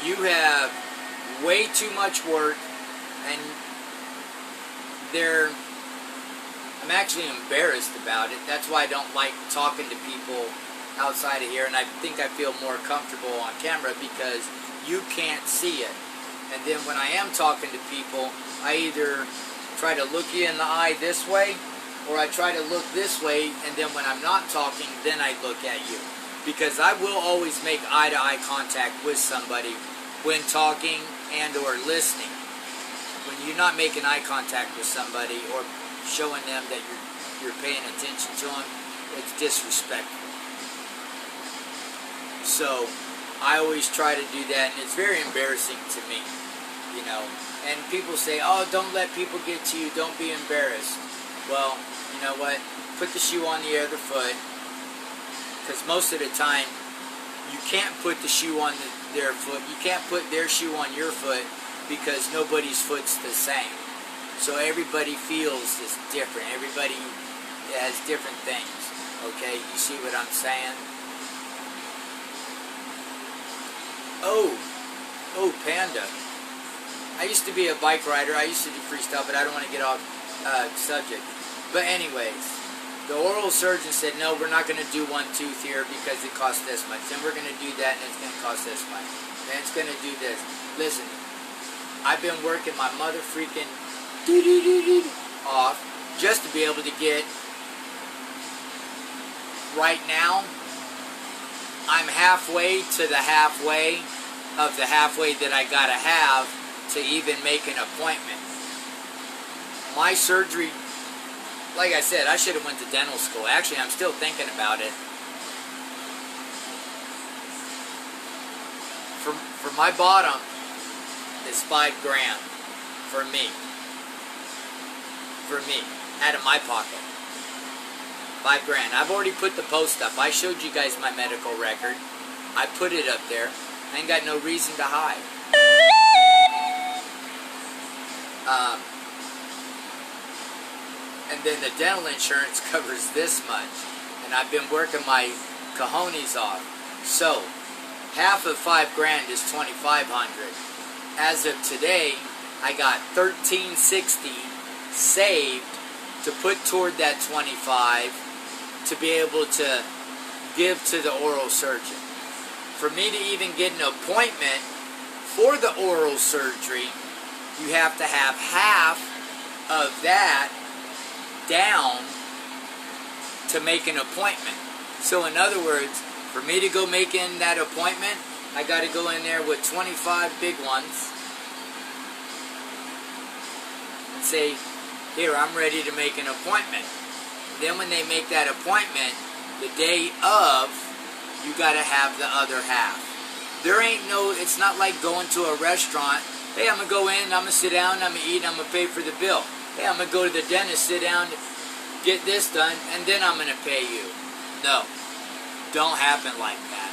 You have way too much work, and I'm actually embarrassed about it. That's why I don't like talking to people outside of here, and I think I feel more comfortable on camera because you can't see it. And then when I am talking to people, I either try to look you in the eye this way, or I try to look this way, and then when I'm not talking, then I look at you. Because I will always make eye-to-eye contact with somebody when talking and or listening. When you're not making eye contact with somebody or showing them that you're paying attention to them, it's disrespectful. So I always try to do that, and it's very embarrassing to me, you know. And people say, oh, don't let people get to you, don't be embarrassed. Well, you know what? Put the shoe on the other foot, because most of the time you can't put the shoe on their foot. You can't put their shoe on your foot, because nobody's foot's the same. So everybody feels is different. Everybody has different things. Okay, you see what I'm saying? Oh, Panda. I used to be a bike rider. I used to do freestyle, but I don't want to get off subject. But anyways, the oral surgeon said, no, we're not going to do one tooth here because it costs this much. Then we're going to do that, and it's going to cost this much. Then it's going to do this. Listen, I've been working my mother freaking off just to be able to get, right now, I'm halfway to the halfway of the halfway that I gotta have to even make an appointment. My surgery, like I said, I should have went to dental school. Actually, I'm still thinking about it. For my bottom is $5 grand for me. For me, out of my pocket. $5 grand. I've already put the post up. I showed you guys my medical record. I put it up there. I ain't got no reason to hide. And then the dental insurance covers this much. And I've been working my cojones off. So, half of $5 grand is $2,500. As of today, I got $1,360 saved to put toward that 25 to be able to give to the oral surgeon. For me to even get an appointment for the oral surgery, you have to have half of that down to make an appointment. So in other words, for me to go make in that appointment, I got to go in there with 25 big ones and say, here, I'm ready to make an appointment. Then when they make that appointment, the day of, you got to have the other half. There ain't no, it's not like going to a restaurant. Hey, I'm going to go in, I'm going to sit down, I'm going to eat, I'm going to pay for the bill. Hey, I'm going to go to the dentist, sit down, get this done, and then I'm going to pay you. No, don't happen like that.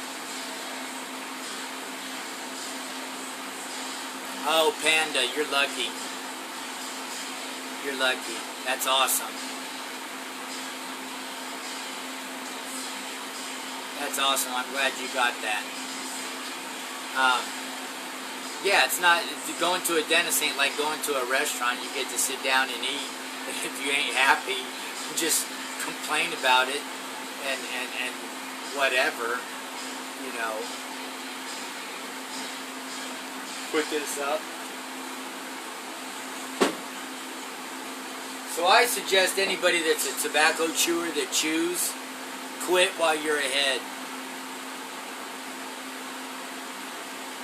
Oh, Panda, you're lucky. You're lucky. That's awesome. That's awesome. I'm glad you got that. Yeah, it's not, going to a dentist ain't like going to a restaurant. You get to sit down and eat. And if you ain't happy, just complain about it and whatever, you know. Put this up. So I suggest anybody that's a tobacco chewer that chews, quit while you're ahead.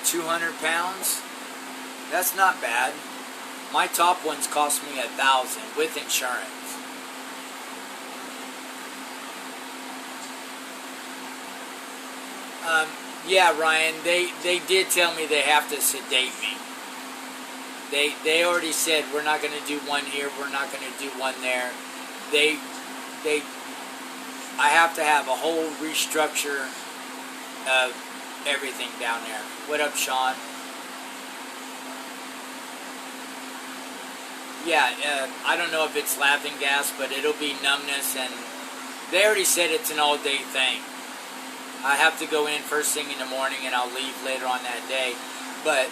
200 pounds? That's not bad. My top ones cost me $1,000 with insurance. Yeah, Ryan, they did tell me they have to sedate me. They already said we're not going to do one here, we're not going to do one there. I have to have a whole restructure of everything down there. What up, Sean? Yeah, I don't know if it's laughing gas, but it'll be numbness, and they already said it's an all-day thing. I have to go in first thing in the morning, and I'll leave later on that day. But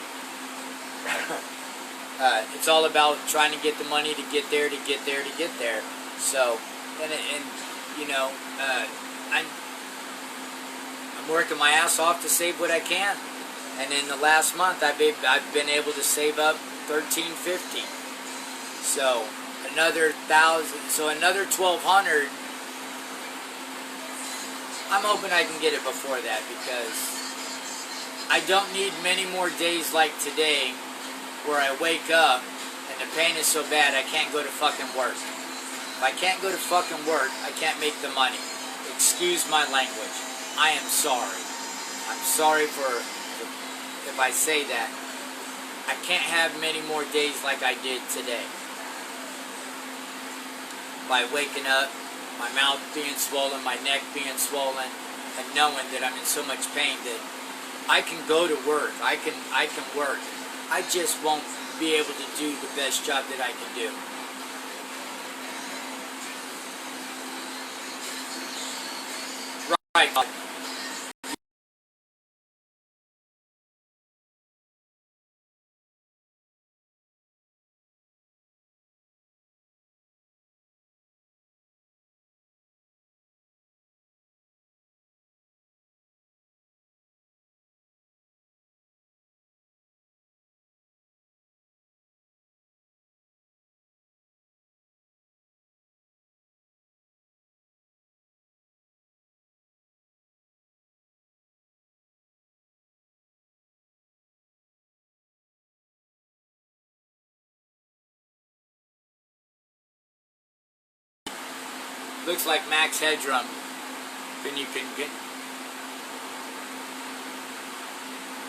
it's all about trying to get the money to get there, to get there, to get there. So, and you know, I'm working my ass off to save what I can. And in the last month, I've been able to save up $1,350. So another $1,000. So another $1,200. I'm hoping I can get it before that, because I don't need many more days like today where I wake up and the pain is so bad I can't go to fucking work. If I can't go to fucking work, I can't make the money. Excuse my language. I am sorry. I'm sorry for if I say that. I can't have many more days like I did today. By waking up, my mouth being swollen, my neck being swollen, and knowing that I'm in so much pain that I can go to work, I can work. I just won't be able to do the best job that I can do. Right. Looks like max headroom. Then you can get.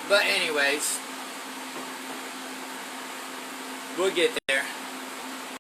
But anyways, we'll get there.